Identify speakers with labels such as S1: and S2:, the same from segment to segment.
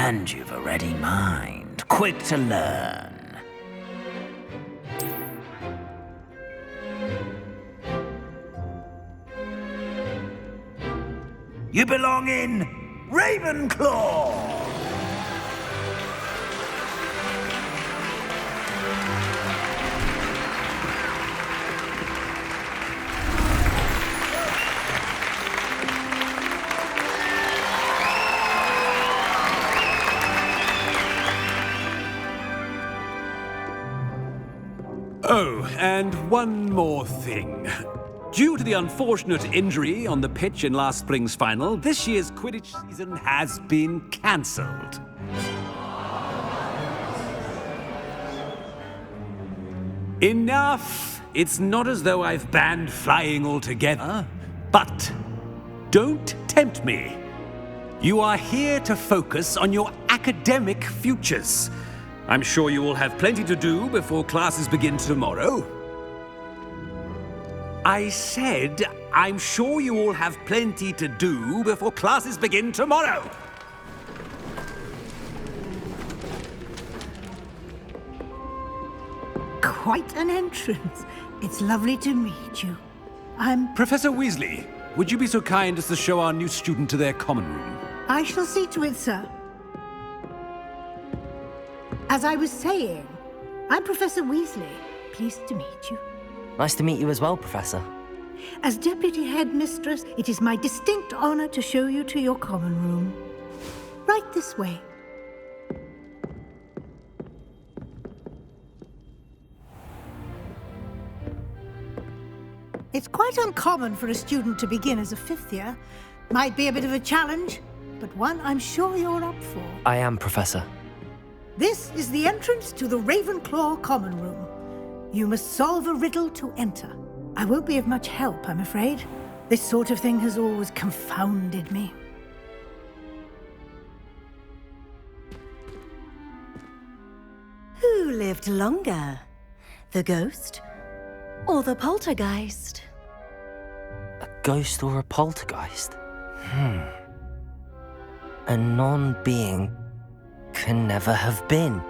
S1: And you've a ready mind, quick to learn. You belong in Ravenclaw!
S2: Oh, and one more thing. Due to the unfortunate injury on the pitch in last spring's final, this year's Quidditch season has been cancelled. Enough! It's not as though I've banned flying altogether, but don't tempt me. You are here to focus on your academic futures. I'm sure you will have plenty to do before classes begin tomorrow. I said, I'm sure you all have plenty to do before classes begin tomorrow.
S3: Quite an entrance. It's lovely to meet you.
S2: Professor Weasley, would you be so kind as to show our new student to their common room?
S3: I shall see to it, sir. As I was saying, I'm Professor Weasley. Pleased to meet you.
S4: Nice to meet you as well, Professor.
S3: As Deputy Headmistress, it is my distinct honor to show you to your common room. Right this way. It's quite uncommon for a student to begin as a fifth year. Might be a bit of a challenge, but one I'm sure you're up for.
S4: I am, Professor.
S3: This is the entrance to the Ravenclaw common room. You must solve a riddle to enter. I won't be of much help, I'm afraid. This sort of thing has always confounded me.
S5: Who lived longer? The ghost or the poltergeist?
S4: A ghost or a poltergeist? A non-being can never have been.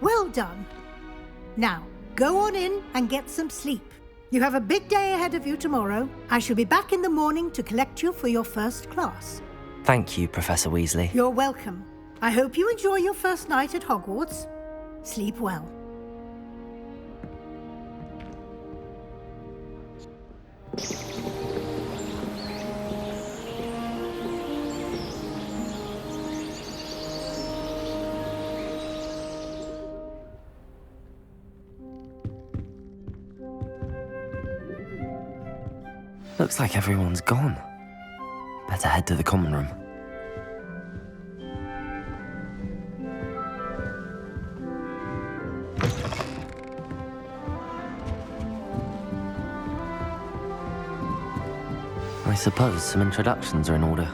S3: Well done. Now, go on in and get some sleep. You have a big day ahead of you tomorrow. I shall be back in the morning to collect you for your first class.
S4: Thank you, Professor Weasley.
S3: You're welcome. I hope you enjoy your first night at Hogwarts. Sleep well.
S4: Looks like everyone's gone. Better head to the common room. I suppose some introductions are in order.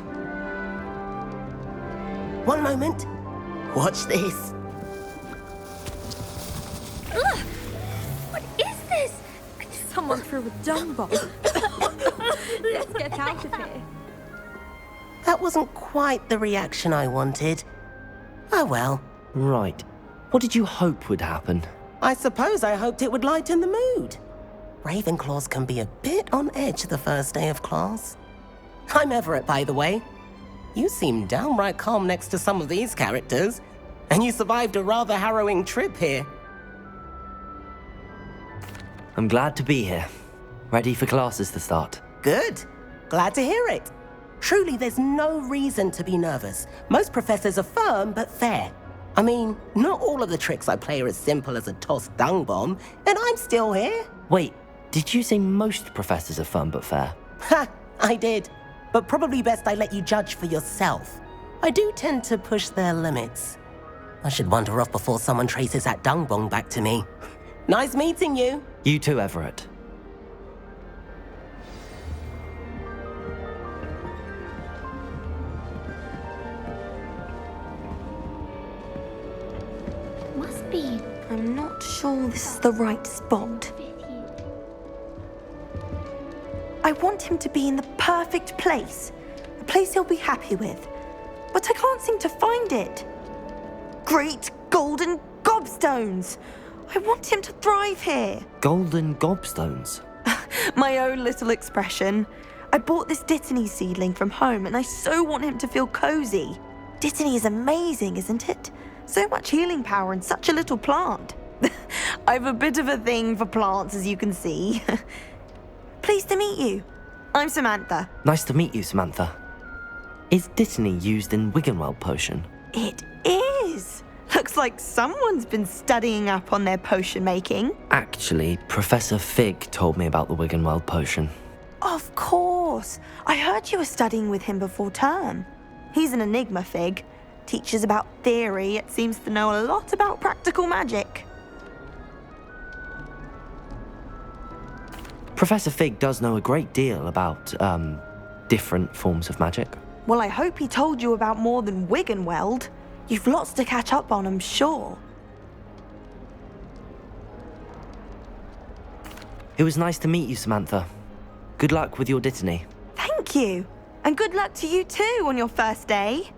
S6: One moment. Watch this.
S7: Ugh! What is this? Someone threw a dung bomb. Let's get out of here.
S6: That wasn't quite the reaction I wanted. Oh well.
S4: Right. What did you hope would happen?
S6: I suppose I hoped it would lighten the mood. Ravenclaws can be a bit on edge the first day of class. I'm Everett, by the way. You seem downright calm next to some of these characters, and you survived a rather harrowing trip here.
S4: I'm glad to be here. Ready for classes to start.
S6: Good. Glad to hear it. Truly, there's no reason to be nervous. Most professors are firm but fair. I mean, not all of the tricks I play are as simple as a tossed dung bomb, and I'm still here.
S4: Wait, did you say most professors are fun but fair?
S6: Ha! I did. But probably best I let you judge for yourself. I do tend to push their limits. I should wander off before someone traces that dung bomb back to me. Nice meeting you.
S4: You too, Everett.
S7: Must be. I'm not sure this is the right spot.
S8: I want him to be in the perfect place. A place he'll be happy with. But I can't seem to find it. Great golden gobstones! I want him to thrive here.
S4: Golden gobstones?
S8: My own little expression. I bought this Dittany seedling from home and I so want him to feel cozy. Dittany is amazing, isn't it? So much healing power in such a little plant. I've a bit of a thing for plants, as you can see. Pleased to meet you. I'm Samantha.
S4: Nice to meet you, Samantha. Is Dittany used in Wiggenweld potion?
S8: It is. Looks like someone's been studying up on their potion making.
S4: Actually, Professor Fig told me about the Wiggenweld potion.
S8: Of course. I heard you were studying with him before term. He's an enigma, Fig. Teaches about theory, yet seems to know a lot about practical magic.
S4: Professor Fig does know a great deal about, different forms of magic.
S8: Well, I hope he told you about more than Wiggenweld. You've lots to catch up on, I'm sure.
S4: It was nice to meet you, Samantha. Good luck with your Dittany.
S8: Thank you. And good luck to you too on your first day.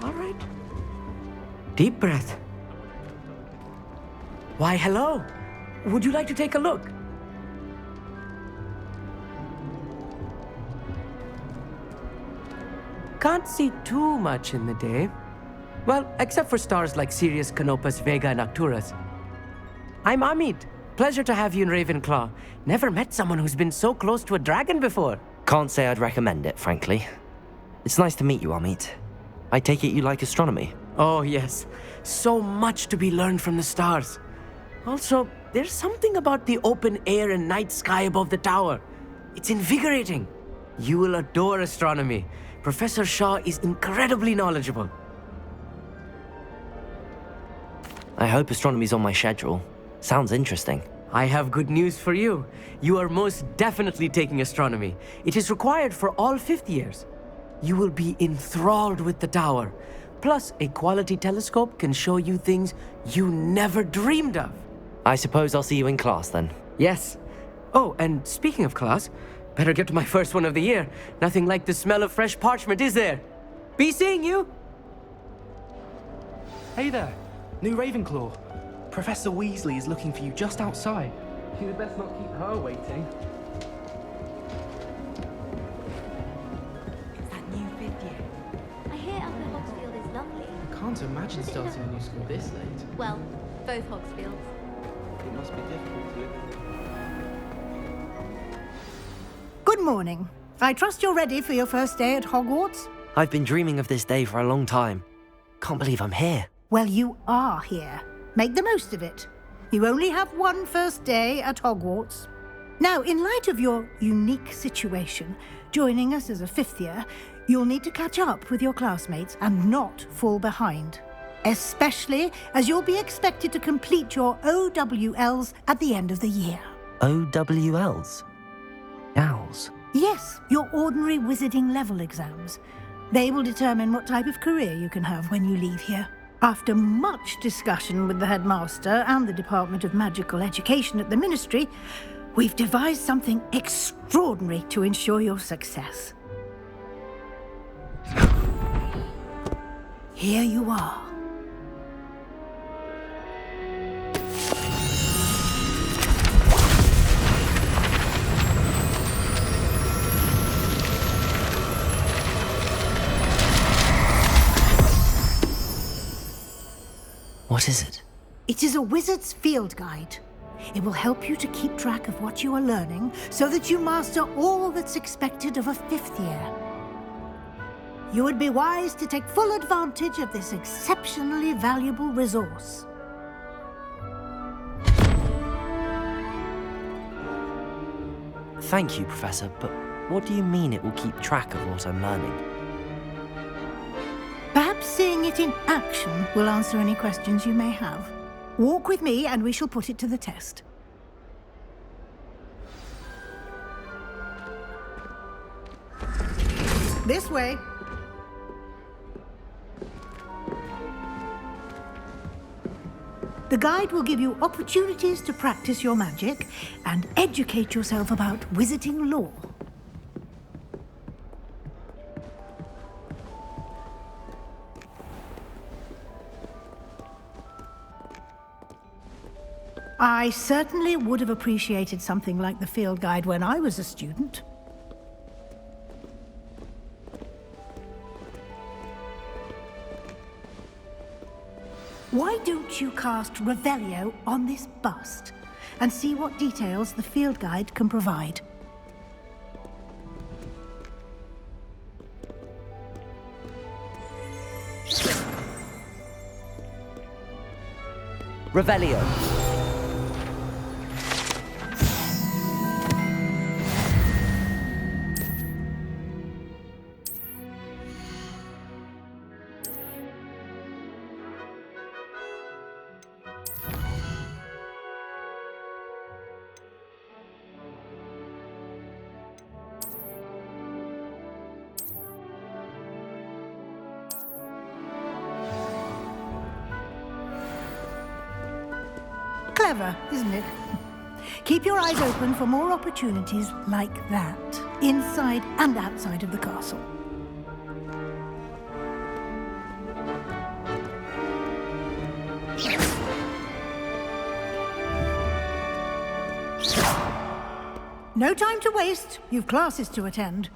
S9: All right. Deep breath. Why, hello. Would you like to take a look? Can't see too much in the day. Well, except for stars like Sirius, Canopus, Vega, and Arcturus. I'm Amit. Pleasure to have you in Ravenclaw. Never met someone who's been so close to a dragon before.
S4: Can't say I'd recommend it, frankly. It's nice to meet you, Amit. I take it you like astronomy?
S9: Oh, yes. So much to be learned from the stars. Also, there's something about the open air and night sky above the tower. It's invigorating. You will adore astronomy. Professor Shaw is incredibly knowledgeable.
S4: I hope astronomy's on my schedule. Sounds interesting.
S9: I have good news for you. You are most definitely taking astronomy. It is required for all fifth years. You will be enthralled with the tower. Plus, a quality telescope can show you things you never dreamed of.
S4: I suppose I'll see you in class then.
S9: Yes. Oh, and speaking of class, better get to my first one of the year. Nothing like the smell of fresh parchment, is there? Be seeing you!
S10: Hey there, new Ravenclaw. Professor Weasley is looking for you just outside. You'd best not keep her waiting.
S7: It's that new fifth year. I hear Upper Hogsfield is lovely.
S10: Can't imagine starting a new school this late.
S7: Well, both Hogsfields.
S10: It must be difficult to live.
S3: Good morning. I trust you're ready for your first day at Hogwarts?
S4: I've been dreaming of this day for a long time. Can't believe I'm here.
S3: Well, you are here. Make the most of it. You only have one first day at Hogwarts. Now, in light of your unique situation, joining us as a fifth year, you'll need to catch up with your classmates and not fall behind. Especially as you'll be expected to complete your OWLs at the end of the year.
S4: OWLs? Owls?
S3: Yes, your ordinary wizarding level exams. They will determine what type of career you can have when you leave here. After much discussion with the headmaster and the Department of Magical Education at the Ministry, we've devised something extraordinary to ensure your success. Here you are.
S4: What is it?
S3: It is a wizard's field guide. It will help you to keep track of what you are learning so that you master all that's expected of a fifth year. You would be wise to take full advantage of this exceptionally valuable resource.
S4: Thank you, Professor, but what do you mean it will keep track of what I'm learning?
S3: Perhaps seeing it in action will answer any questions you may have. Walk with me and we shall put it to the test. This way. The guide will give you opportunities to practice your magic and educate yourself about wizarding lore. I certainly would have appreciated something like the field guide when I was a student. Why don't you cast Revelio on this bust and see what details the field guide can provide?
S4: Revelio.
S3: Clever, isn't it? Keep your eyes open for more opportunities like that, inside and outside of the castle. No time to waste. You've classes to attend.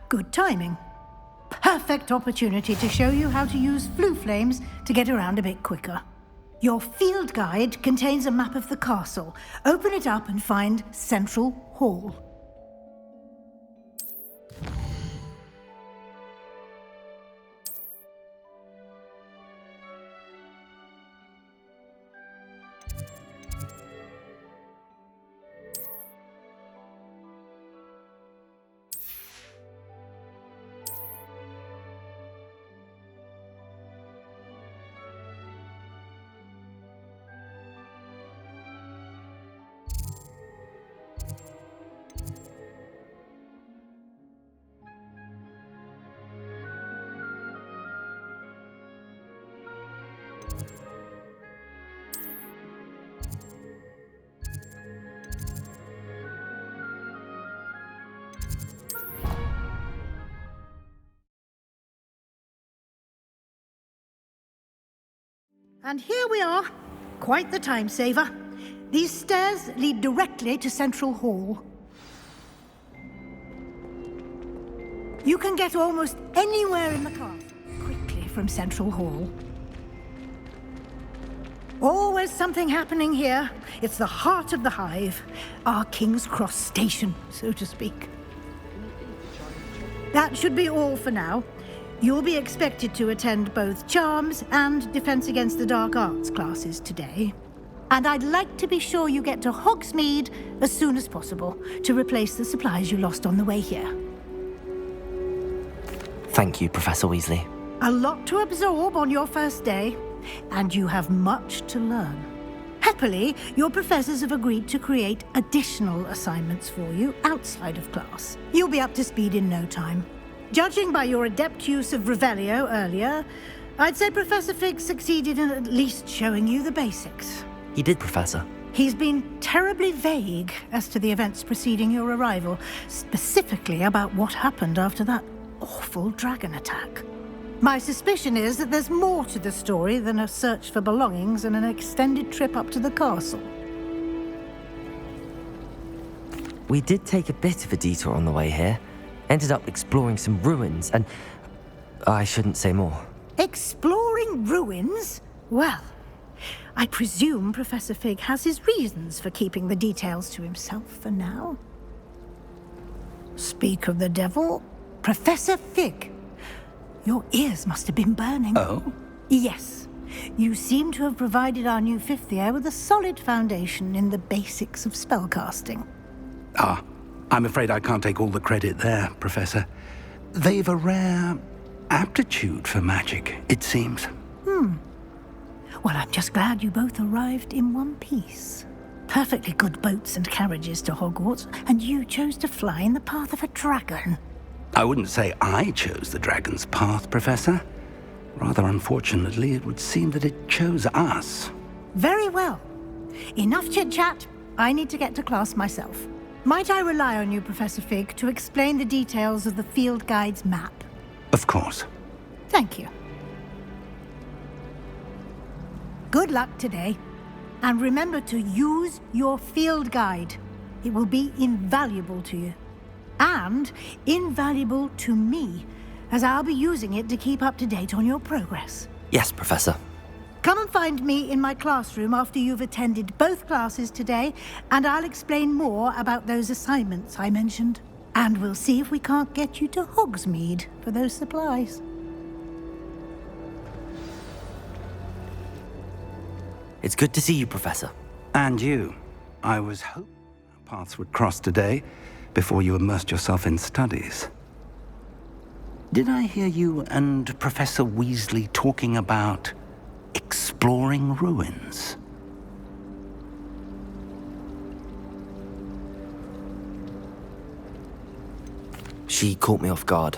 S3: Good timing. Perfect opportunity to show you how to use flue flames to get around a bit quicker. Your field guide contains a map of the castle. Open it up and find Central Hall. And here we are. Quite the time saver. These stairs lead directly to Central Hall. You can get almost anywhere in the castle quickly from Central Hall. Always something happening here. It's the heart of the hive. Our King's Cross station, so to speak. That should be all for now. You'll be expected to attend both Charms and Defense Against the Dark Arts classes today. And I'd like to be sure you get to Hogsmeade as soon as possible to replace the supplies you lost on the way here.
S4: Thank you, Professor Weasley.
S3: A lot to absorb on your first day, and you have much to learn. Happily, your professors have agreed to create additional assignments for you outside of class. You'll be up to speed in no time. Judging by your adept use of Revelio earlier, I'd say Professor Fig succeeded in at least showing you the basics.
S4: He did, Professor.
S3: He's been terribly vague as to the events preceding your arrival, specifically about what happened after that awful dragon attack. My suspicion is that there's more to the story than a search for belongings and an extended trip up to the castle.
S4: We did take a bit of a detour on the way here. Ended up exploring some ruins, and I shouldn't say more.
S3: Exploring ruins? Well, I presume Professor Fig has his reasons for keeping the details to himself for now. Speak of the devil, Professor Fig. Your ears must have been burning.
S2: Oh?
S3: Yes. You seem to have provided our new fifth year with a solid foundation in the basics of spellcasting.
S2: I'm afraid I can't take all the credit there, Professor. they've a rare aptitude for magic, it seems.
S3: Well, I'm just glad you both arrived in one piece. Perfectly good boats and carriages to Hogwarts, and you chose to fly in the path of a dragon.
S2: I wouldn't say I chose the dragon's path, Professor. Rather unfortunately, it would seem that it chose us.
S3: Very well. Enough chit-chat. I need to get to class myself. Might I rely on you, Professor Fig, to explain the details of the field guide's map?
S2: Of course.
S3: Thank you. Good luck today. And remember to use your field guide. It will be invaluable to you. And invaluable to me, as I'll be using it to keep up to date on your progress.
S4: Yes, Professor.
S3: Come and find me in my classroom after you've attended both classes today, and I'll explain more about those assignments I mentioned. And we'll see if we can't get you to Hogsmeade for those supplies.
S4: It's good to see you, Professor.
S2: And you. I was hoping our paths would cross today before you immersed yourself in studies. Did I hear you and Professor Weasley talking about exploring ruins?
S4: She caught me off guard.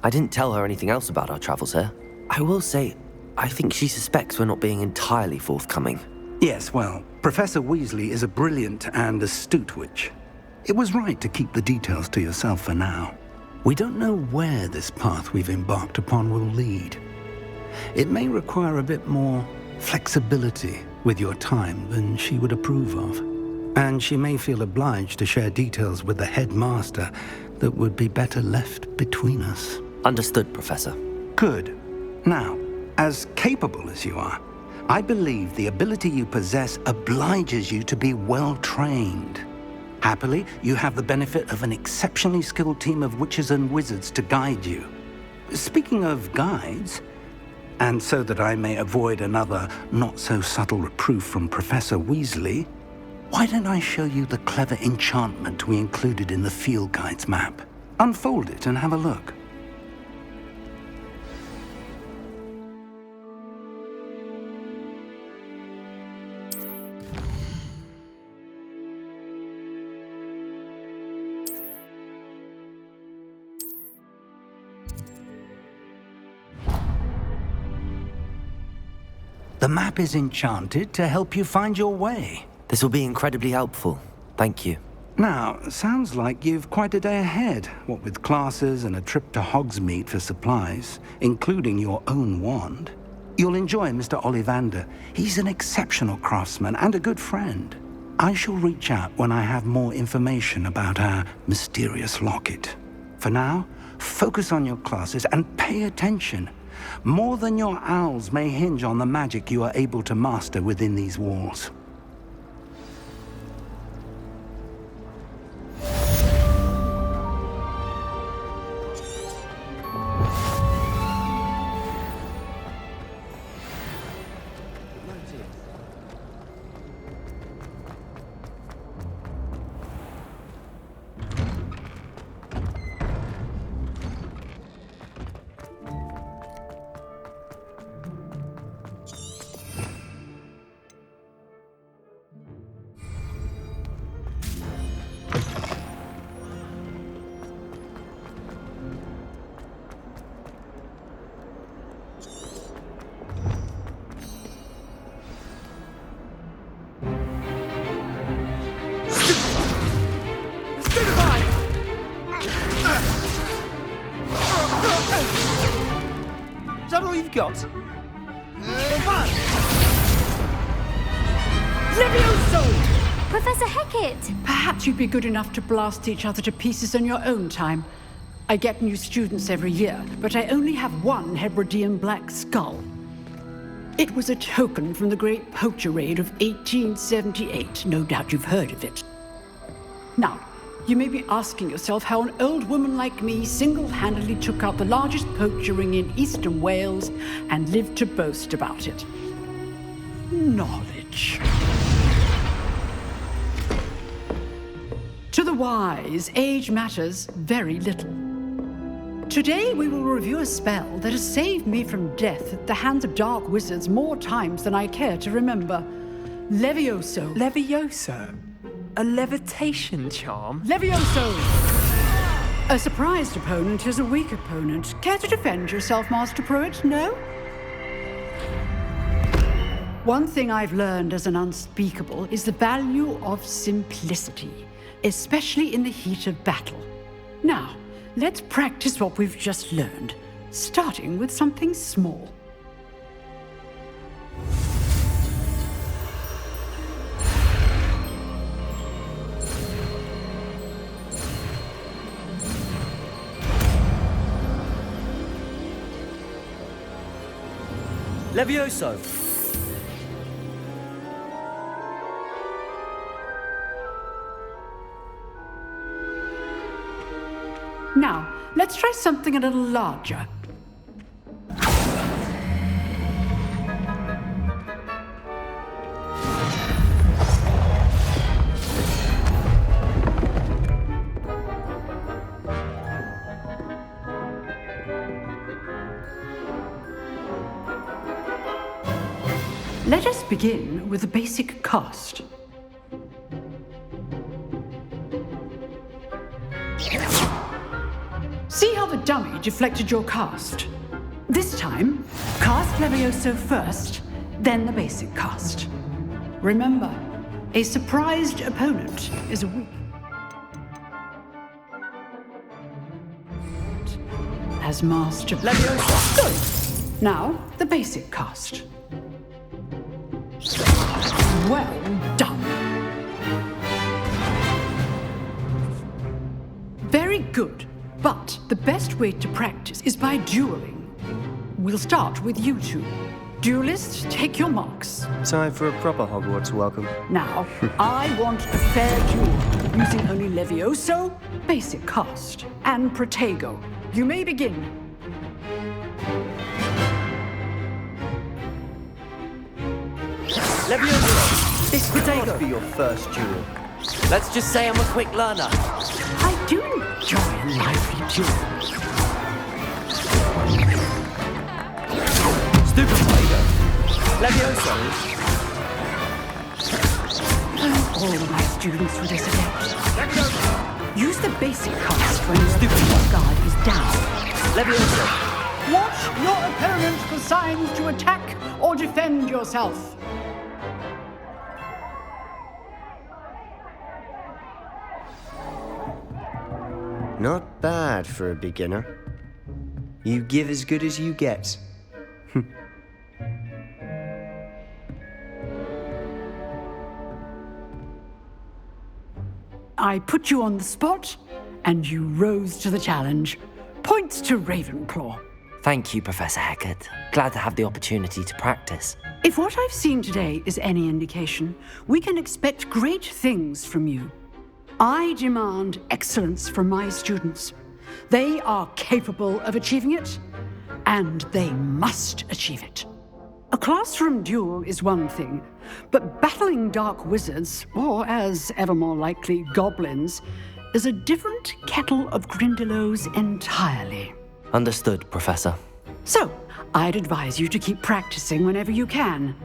S4: I didn't tell her anything else about our travels here. I will say, I think she suspects we're not being entirely forthcoming.
S2: Yes, well, Professor Weasley is a brilliant and astute witch. It was right to keep the details to yourself for now. We don't know where this path we've embarked upon will lead. It may require a bit more flexibility with your time than she would approve of. And she may feel obliged to share details with the headmaster that would be better left between us.
S4: Understood, Professor.
S2: Good. Now, as capable as you are, I believe the ability you possess obliges you to be well trained. Happily, you have the benefit of an exceptionally skilled team of witches and wizards to guide you. Speaking of guides, and so that I may avoid another not-so-subtle reproof from Professor Weasley, why don't I show you the clever enchantment we included in the field guide's map? Unfold it and have a look. The map is enchanted to help you find your way.
S4: This will be incredibly helpful. Thank you.
S2: Now, sounds like you've quite a day ahead, what with classes and a trip to Hogsmeade for supplies, including your own wand. You'll enjoy Mr. Ollivander. He's an exceptional craftsman and a good friend. I shall reach out when I have more information about our mysterious locket. For now, focus on your classes and pay attention. More than your owls may hinge on the magic you are able to master within these walls.
S10: Is that all you've got?
S7: Professor Hecat!
S11: Perhaps you'd be good enough to blast each other to pieces on your own time. I get new students every year, but I only have one Hebridean black skull. It was a token from the Great Poacher Raid of 1878. No doubt you've heard of it. Now, you may be asking yourself how an old woman like me single-handedly took out the largest poacher ring in eastern Wales and lived to boast about it. Knowledge. To the wise, age matters very little. Today we will review a spell that has saved me from death at the hands of dark wizards more times than I care to remember. Levioso.
S9: Levioso? A levitation charm?
S11: Levioso! A surprised opponent is a weak opponent. Care to defend yourself, Master Pruitt? No? One thing I've learned as an unspeakable is the value of simplicity, especially in the heat of battle. Now, let's practice what we've just learned, starting with something small.
S4: Levioso!
S11: Now, let's try something a little larger. Let us begin with the basic cast. See how the dummy deflected your cast? This time, cast Levioso first, then the basic cast. Remember, a surprised opponent is a weak. As Master Levioso. Good. Now, the basic cast. Well done. Very good. But the best way to practice is by dueling. We'll start with you two. Duelists, take your marks.
S12: Time for a proper Hogwarts welcome.
S11: Now, I want a fair duel, using only Levioso, basic cast, and Protego. You may begin.
S4: Levioso!
S9: This Protego!
S12: Must be your first duel.
S4: Let's just say I'm a quick learner.
S11: I do enjoy a lively duel.
S4: Stupid Protego! Levioso!
S11: All my students for this event. Use the basic cast when your stupid guard is down.
S4: Levioso!
S11: Watch your opponent for signs to attack or defend yourself.
S12: Not bad for a beginner. You give as good as you get.
S11: I put you on the spot, and you rose to the challenge. Points to Ravenclaw.
S4: Thank you, Professor Hecat. Glad to have the opportunity to practice.
S11: If what I've seen today is any indication, we can expect great things from you. I demand excellence from my students. They are capable of achieving it, and they must achieve it. A classroom duel is one thing, but battling dark wizards, or as ever more likely, goblins, is a different kettle of Grindylows entirely.
S4: Understood, Professor.
S11: So, I'd advise you to keep practicing whenever you can.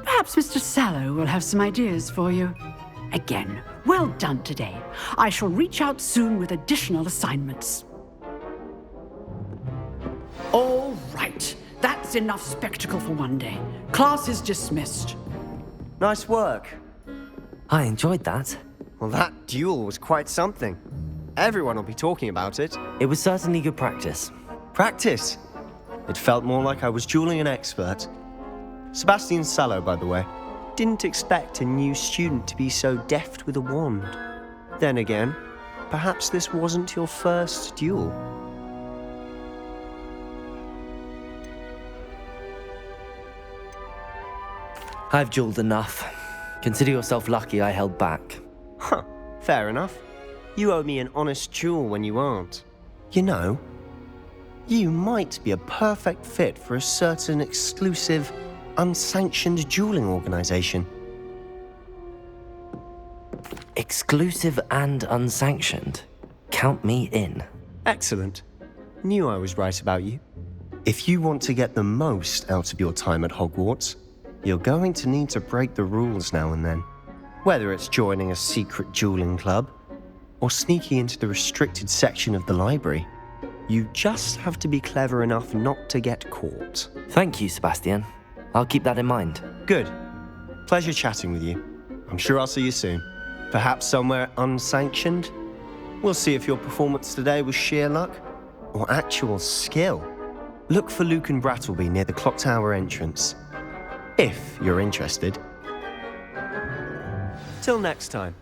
S11: Perhaps Mr. Sallow will have some ideas for you. Again, well done today. I shall reach out soon with additional assignments. All right. That's enough spectacle for one day. Class is dismissed.
S12: Nice work.
S4: I enjoyed that.
S12: Well, that duel was quite something. Everyone will be talking about it.
S4: It was certainly good practice.
S12: Practice? It felt more like I was dueling an expert. Sebastian Sallow, by the way. Didn't expect a new student to be so deft with a wand. Then again, perhaps this wasn't your first duel.
S4: I've dueled enough. Consider yourself lucky I held back.
S12: Huh, fair enough. You owe me an honest duel when you aren't. You know, you might be a perfect fit for a certain exclusive, unsanctioned dueling organization.
S4: Exclusive and unsanctioned? Count me in.
S12: Excellent. Knew I was right about you. If you want to get the most out of your time at Hogwarts, you're going to need to break the rules now and then. Whether it's joining a secret dueling club, or sneaking into the restricted section of the library, you just have to be clever enough not to get caught.
S4: Thank you, Sebastian. I'll keep that in mind.
S12: Good. Pleasure chatting with you. I'm sure I'll see you soon. Perhaps somewhere unsanctioned? We'll see if your performance today was sheer luck or actual skill. Look for Luke and Brattleby near the clock tower entrance, if you're interested. Till next time.